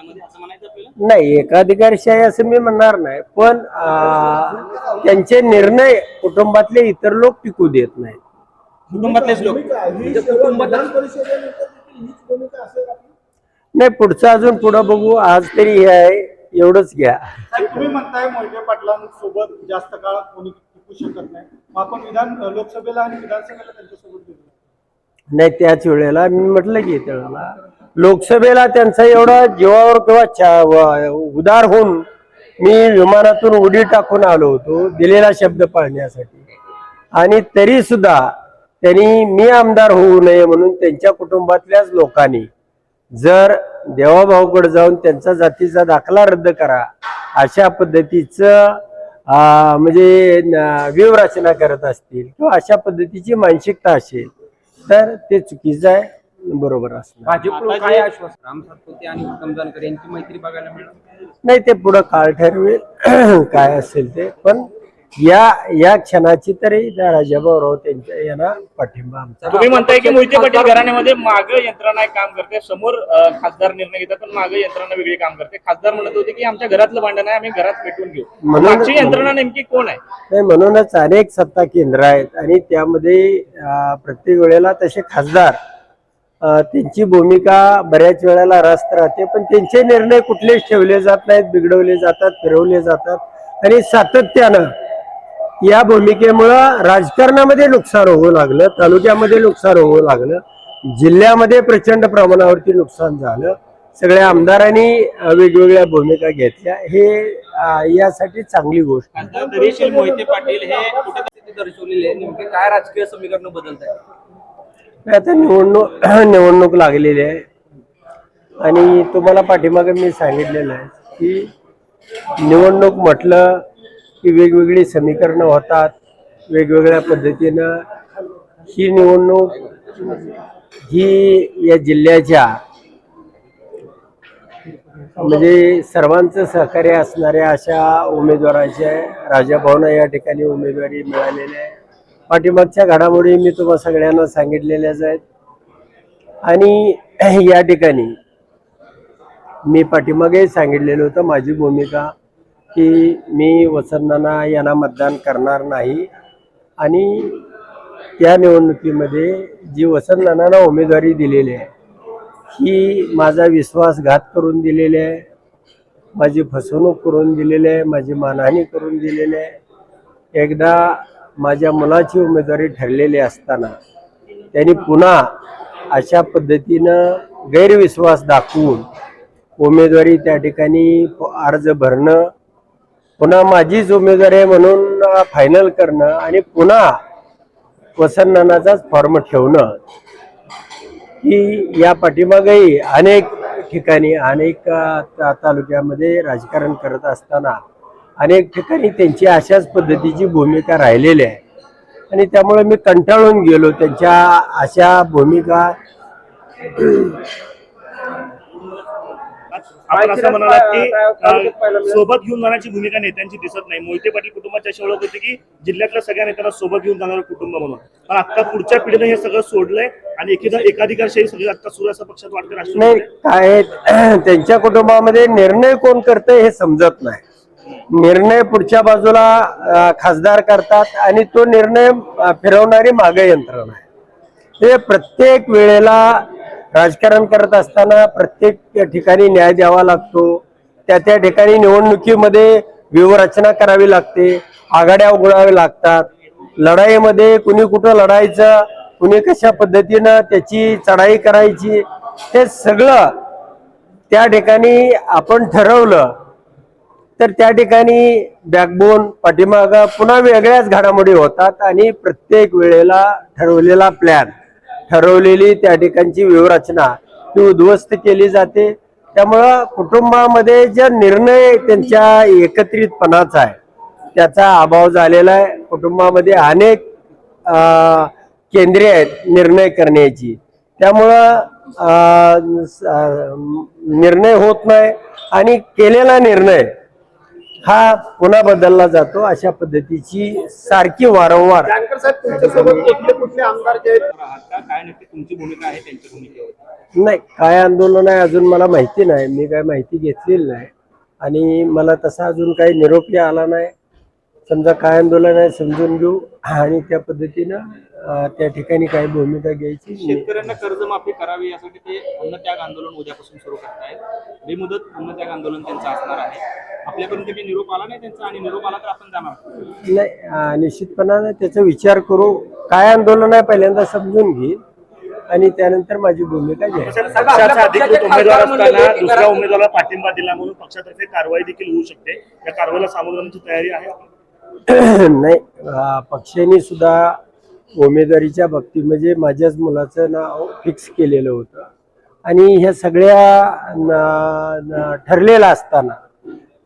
घरामध्ये असं म्हणायचं आपल्याला? नाही, एकाधिकारशाही असं मी म्हणणार नाही, पण त्यांचे निर्णय कुटुंबातले इतर लोक टिकू देत नाहीत. कुटुंबातलेच लोक म्हणजे कुटुंबात नाही, पुढचं अजून पुढं बघू. आज तरी हे आहे, एवढंच घ्या. तुम्ही म्हणताय मोहिते पाटलांसोबत जास्त काळ कोणी टिकू शकत नाही, मग आपण लोकसभेला आणि विधानसभेला त्यांच्यासोबत गेलो. नाही, त्याच वेळेला मी म्हटलं की त्यावेळेला लोकसभेला त्यांचा एवढा जीवावर किंवा उदार होऊन मी विमानातून उडी टाकून आलो होतो दिलेला शब्द पाळण्यासाठी. आणि तरी सुद्धा त्यांनी मी आमदार होऊ नये म्हणून त्यांच्या कुटुंबातल्याच लोकांनी जर देवाभाऊकडे जाऊन त्यांचा जातीचा दाखला रद्द करा अशा पद्धतीचं म्हणजे व्यूहरचना करत असतील किंवा अशा पद्धतीची मानसिकता असेल तर ते चुकीचं आहे, बरोबर असणार. भाजपकडून काय आश्वासन? राम सातपुते आणि उत्तम जानकर यांची मैत्री बघायला मिळाली नाही, ते पुढं काळ ठरवेल काय असेल ते. पण या क्षणाची तरी राजाभाऊराव त्यांच्या यांना पाठिंबा आमचा. तुम्ही म्हणताय की मोहिते पाटील घराण्यामध्ये मागे यंत्रणा एक काम करते, समोर खासदार निर्णय घेतात पण मागे यंत्रणा वेगळी काम करते. खासदार म्हणत होते की आमच्या घरातलं भांडण आहे, आम्ही घरात भेटून घेऊ. मागची यंत्रणा नेमकी कोण आहे? नाही, म्हणूनच अनेक सत्ता केंद्र आहेत आणि त्यामध्ये प्रत्येक वेळेला तसे खासदार त्यांची भूमिका बऱ्याच वेळेला रास्त राहते, पण त्यांचे निर्णय कुठलेच ठेवले जात नाहीत, बिघडवले जातात, फिरवले जातात आणि सातत्यानं या भूमिकेमुळं राजकारणामध्ये नुकसान होऊ लागलं, तालुक्यामध्ये नुकसान होऊ लागलं, जिल्ह्यामध्ये प्रचंड प्रमाणावरती नुकसान झालं. सगळ्या आमदारांनी वेगवेगळ्या भूमिका घेतल्या, हे यासाठी चांगली गोष्ट. खासदार धैर्यशील मोहिते पाटील हे कुठे दर्शवलेले नेमके काय राजकीय समीकरण बदलत आहे? आता निवडणूक लागलेली आहे आणि तुम्हाला पाठीमागे मी सांगितलेलं आहे की निवडणूक म्हटलं की वेगवेगळी समीकरणं होतात, वेगवेगळ्या पद्धतीनं ही निवडणूक ही या जिल्ह्याच्या म्हणजे सर्वांचं सहकार्य असणाऱ्या अशा उमेदवाराच्या राजाभाऊंना या ठिकाणी उमेदवारी मिळालेली आहे. पाठीमागच्या घडामोडी मी तुम्हा सगळ्यांना सांगितलेल्याच आहेत आणि या ठिकाणी मी पाठीमागे सांगितलेलं होतं माझी भूमिका की मी वसंतनाना यांना मतदान करणार नाही आणि त्या निवडणुकीमध्ये जी वसंतनानांना उमेदवारी दिलेली आहे ही माझा विश्वासघात करून दिलेली आहे, माझी फसवणूक करून दिलेली आहे, माझी मानहानी करून दिलेली आहे. एकदा माझ्या मुलाची उमेदवारी ठरलेली असताना त्यांनी पुन्हा अशा पद्धतीनं गैरविश्वास दाखवून उमेदवारी त्या ठिकाणी अर्ज भरणं, पुन्हा माझीच उमेदवारी आहे म्हणून फायनल करणं आणि पुन्हा वसंतनानाचाच फॉर्म ठेवणं ही या पाठीमागेही अनेक ठिकाणी अनेक तालुक्यामध्ये राजकारण करत असताना अनेक ठिकाणी त्यांची अशाच पद्धतीची भूमिका राहिलेली आहे आणि त्यामुळे मी कंटाळून गेलो त्यांच्या अशा भूमिका. आपण असं म्हणालात की सोबत घेऊन जाण्याची भूमिका नेत्यांची दिसत नाही. मोहिते पाटील कुटुंबाची अशी ओळख होती की जिल्ह्यातल्या सगळ्या नेत्यांना सोबत घेऊन जाणारं कुटुंब म्हणून, पण आता पुढच्या पिढीने हे सगळं सोडलंय आणि एकाधिकारशाही सगळे आता सुरू असं पक्षात वाटतं. नाही, काय त्यांच्या कुटुंबामध्ये निर्णय कोण करतंय हे समजत नाही. निर्णय पुढच्या बाजूला खासदार करतात आणि तो निर्णय फिरवणारी मागे यंत्रणा आहे. हे प्रत्येक वेळेला राजकारण करत असताना प्रत्येक ठिकाणी न्याय द्यावा लागतो, त्या ठिकाणी निवडणुकीमध्ये व्यूहरचना करावी लागते, आघाड्या उघडाव्या लागतात. लढाईमध्ये कुणी कुठं लढायचं, कुणी कशा पद्धतीनं त्याची चढाई करायची, हे सगळं त्या ठिकाणी आपण ठरवलं तर त्या ठिकाणी बॅकबोन पाठीमागं पुन्हा वेगळ्याच घडामोडी होतात आणि प्रत्येक वेळेला ठरवलेला प्लॅन, ठरवलेली त्या ठिकाणची व्यूहरचना ही उद्ध्वस्त केली जाते. त्यामुळं कुटुंबामध्ये जे निर्णय त्यांच्या एकत्रितपणाचा आहे त्याचा अभाव झालेला आहे. कुटुंबामध्ये अनेक केंद्रे आहेत निर्णय करण्याची, त्यामुळं निर्णय होत नाही आणि केलेला निर्णय हा पुन्हा बदलला जातो. अशा पद्धतीची सारखी वारंवार. जानकर साहेब, तुमच्यासोबत कुठले आमदार जे आहेत काय नक्की तुमची भूमिका आहे त्यांच्या भूमिकेवर? नाही, काय आंदोलन आहे अजून मला माहिती नाही, मी काय माहिती घेतलेली नाही आणि मला तसा अजून काही निरोपही आला नाही. समजा काय आंदोलन आहे समजून घेऊ आणि त्या पद्धतीनं त्या ठिकाणी काही भूमिका घ्यायची. शेतकऱ्यांना कर्जमाफी करावी यासाठी ते अन्नत्याग आंदोलन उद्यापासून सुरू करतायत. बेमुदत अन्नत्याग आंदोलन त्यांचं असणार आहे. आपल्यापर्यंत काही निरोप आला नाही त्यांचा, आणि निरोप आला तर आपण जाणार नाही. निश्चितपणाने त्याचा विचार करू. काय आंदोलन आहे पहिल्यांदा समजून घे आणि त्यानंतर माझी भूमिका घ्या. पक्षाचा अधिकृत उमेदवार असताना दुसऱ्या उमेदवाराला पाठिंबा दिला म्हणून पक्षातर्फे कारवाई देखील होऊ शकते. या कारवाईला सामोरं जाण्याची तयारी आहे? नाही, पक्षाने सुद्धा उमेदवारीच्या बाबतीत म्हणजे माझ्याच मुलाचं नाव फिक्स केलेलं होतं आणि ह्या सगळ्या ठरलेलं असताना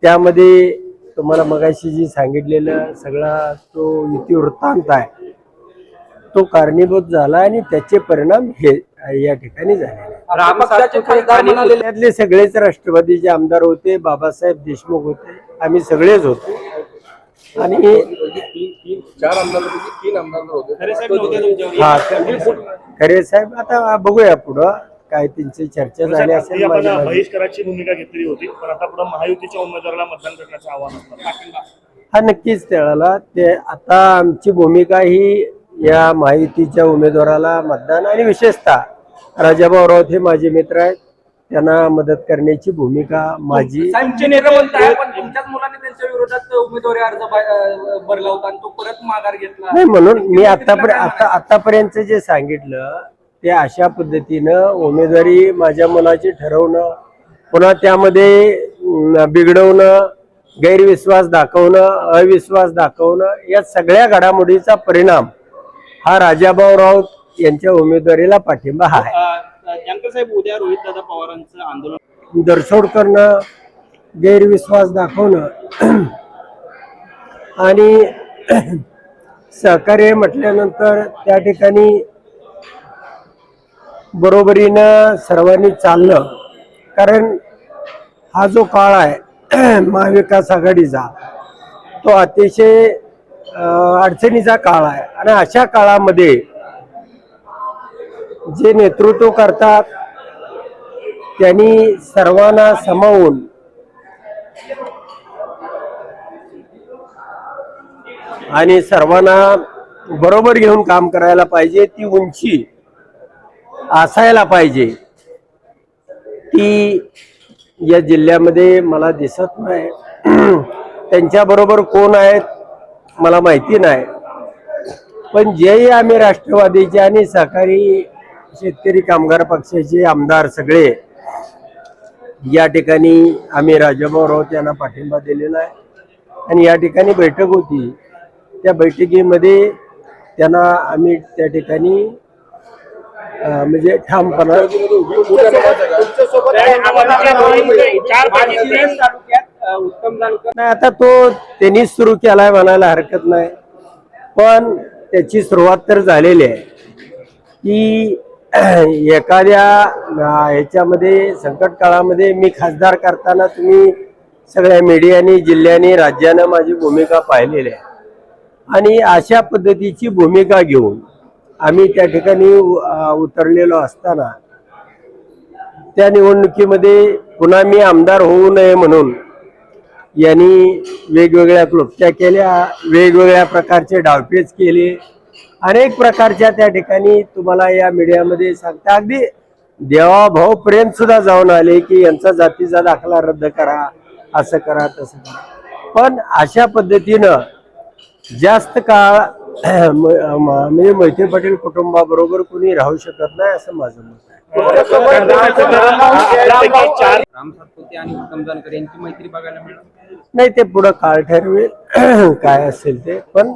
त्यामध्ये तुम्हाला मगाशी जी सांगितलेलं सगळा तो इतिवृत्तांत आहे तो कारणीभूत झाला आणि त्याचे परिणाम हे या ठिकाणी झाले. त्यातले सगळेच राष्ट्रवादीचे आमदार होते, बाबासाहेब देशमुख होते, आम्ही सगळेच होतो आणि चार आमदार होते की 3 आमदार होते? हा खरे साहेब आता बघूया पुढं काय त्यांची चर्चा झाली असेल. आपण बहिष्काराची भूमिका घेतली होती, पण आता पुढे महायुतीच्या उमेदवाराला मतदान करण्याचं आव्हान असणार. हा नक्कीच त्याला ते आता आमची भूमिका ही या महायुतीच्या उमेदवाराला मतदान आणि विशेषतः राजाभाऊ राऊत हे माझे मित्र आहेत, त्यांना मदत करण्याची भूमिका माझी. तुमचे नेते म्हणताय पण तुमच्याच मुलांनी त्यांच्या विरोधात उमेदवारी अर्ज भरला होता आणि तो परत माघार घेतला. नाही, म्हणून मी आतापर्यंत जे सांगितलं ते अशा पद्धतीनं उमेदवारी माझ्या मुलाची ठरवणं, पुन्हा त्यामध्ये बिघडवणं, गैरविश्वास दाखवणं, अविश्वास दाखवणं या सगळ्या घडामोडीचा परिणाम हा राजाभाऊ राऊत यांच्या उमेदवारीला पाठिंबा हा आहे. जानकर साहेब, उद्या रोहितदादा पवारांचं आंदोलन दरसोड करणं, गैरविश्वास दाखवणं आणि सहकार्य म्हटल्यानंतर त्या ठिकाणी बरोबरीनं सर्वांनी चाललं. कारण हा जो काळ आहे महाविकास आघाडीचा तो अतिशय अडचणीचा काळ आहे आणि अशा काळामध्ये जे नेतृत्व करतात त्यांनी सर्वांना सामावून आणि सर्वांना बरोबर घेऊन काम करायला पाहिजे. ती उंची असायला पाहिजे, ती या जिल्ह्यामध्ये मला दिसत नाही. त्यांच्याबरोबर कोण आहेत मला माहिती नाही, पण जेही आम्ही राष्ट्रवादीचे आणि सहकारी शेतकरी कामगार पक्षाचे आमदार सगळे या ठिकाणी आम्ही राजाभाऊ राऊत यांना पाठिंबा दिलेला आहे आणि या ठिकाणी बैठक होती. त्या बैठकीमध्ये त्यांना आम्ही त्या ठिकाणी म्हणजे ठामपणा नाही, आता तो त्यांनी सुरू केलाय म्हणायला हरकत नाही, पण त्याची सुरुवात तर झालेली आहे की एखाद्या ह्याच्यामध्ये संकट काळामध्ये मी खासदार करताना तुम्ही सगळ्या मीडियानी, जिल्ह्यानी, राज्यानं माझी भूमिका पाहिलेली आहे आणि अशा पद्धतीची भूमिका घेऊन आम्ही त्या ठिकाणी उतरलेलो असताना त्या निवडणुकीमध्ये पुन्हा मी आमदार होऊ नये म्हणून यांनी वेगवेगळ्या क्लुप्त्या केल्या, वेगवेगळ्या प्रकारचे डावपेच केले, अनेक प्रकारच्या त्या ठिकाणी तुम्हाला या मीडियामध्ये सांगता अगदी देवाभाऊ पर्यंत सुद्धा जाऊन आले की यांचा जातीचा दाखला रद्द करा, असं करा, तसं करा. पण अशा पद्धतीनं जास्त काळ म्हणजे मोहिते पाटील कुटुंबाबरोबर कोणी राहू शकत नाही असं माझं मत आहे. राम सातपुते आणि उत्तम जानकर यांची मैत्री बघायला मिळाली नाही, ते पुढं काळ ठरवेल काय असेल ते, पण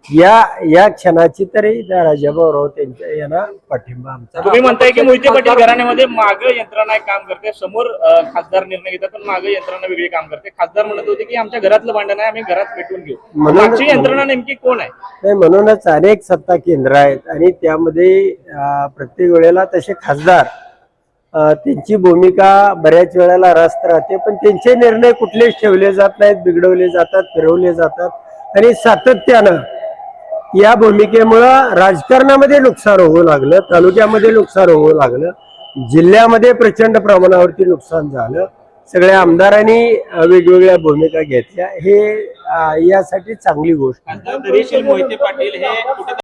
या क्षणाची तरी त्या राजाभाऊ राऊत यांच्या यांना पाठिंबा आमचा. तुम्ही म्हणताय की मोहिते पाटील घराण्यामध्ये मागे यंत्रणा काम करते, समोर खासदार निर्णय घेतात पण मागे यंत्रणा वेगळी काम करते. खासदार म्हणत होते की आमच्या घरातलं भांडण आहे, आम्ही घरात मिटवून घेऊ. मागची यंत्रणा नेमकी कोण आहे? नाही, म्हणूनच अनेक सत्ता केंद्र आहेत आणि त्यामध्ये प्रत्येक वेळेला तसे खासदार त्यांची भूमिका बऱ्याच वेळेला रास्त राहते, पण त्यांचे निर्णय कुठलेच ठेवले जात नाहीत, बिघडवले जातात, फिरवले जातात आणि सातत्यानं या भूमिकेमुळं राजकारणामध्ये नुकसान होऊ लागलं, तालुक्यामध्ये नुकसान होऊ लागलं जिल्ह्यामध्ये प्रचंड प्रमाणावरती नुकसान झालं. सगळ्या आमदारांनी वेगवेगळ्या भूमिका घेतल्या. हे यासाठी चांगली गोष्ट. खासदार धैर्यशील मोहिते पाटील हे कुठे